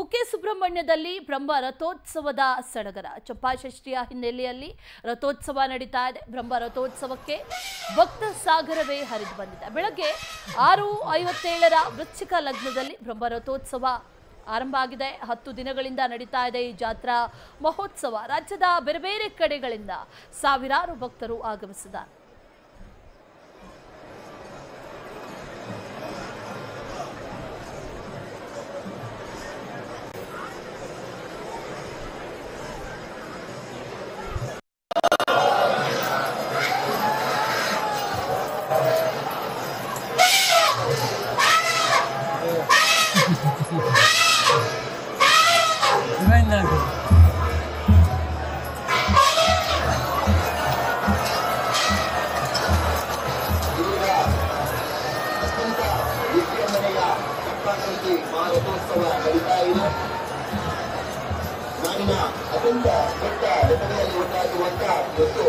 ಕುಕ್ಕೆ ಸುಬ್ರಹ್ಮಣ್ಯದಲ್ಲಿ ಬ್ರಹ್ಮ ರಥೋತ್ಸವದ ಸಡಗರ. ಚಂಪಾಷಷ್ಠಿಯ ಹಿನ್ನೆಲೆಯಲ್ಲಿ ರಥೋತ್ಸವ ನಡೀತಾ ಇದೆ. ಬ್ರಹ್ಮ ರಥೋತ್ಸವಕ್ಕೆ ಭಕ್ತ ಸಾಗರವೇ ಹರಿದು ಬಂದಿದೆ. ಬೆಳಗ್ಗೆ 6:57ರ ವೃಶ್ಚಿಕ ಲಗ್ನದಲ್ಲಿ ಬ್ರಹ್ಮ ರಥೋತ್ಸವ ಆರಂಭ ಆಗಿದೆ. 10 ದಿನಗಳಿಂದ ನಡೀತಾ ಇದೆ ಈ ಜಾತ್ರಾ ಮಹೋತ್ಸವ. ರಾಜ್ಯದ ಬೇರೆ ಬೇರೆ ಕಡೆಗಳಿಂದ ಸಾವಿರಾರು ಭಕ್ತರು ಆಗಮಿಸಿದ್ದಾರೆ. ರಥೋತ್ಸವ ನಡೀತಾ ಇದೆ. ನಾಡಿನ ಅತ್ಯಂತ ದೊಡ್ಡ ಬೆಟ್ಟಗಳಲ್ಲಿ ಒಂದಾಗಿರುವಂತಹ ಮತ್ತು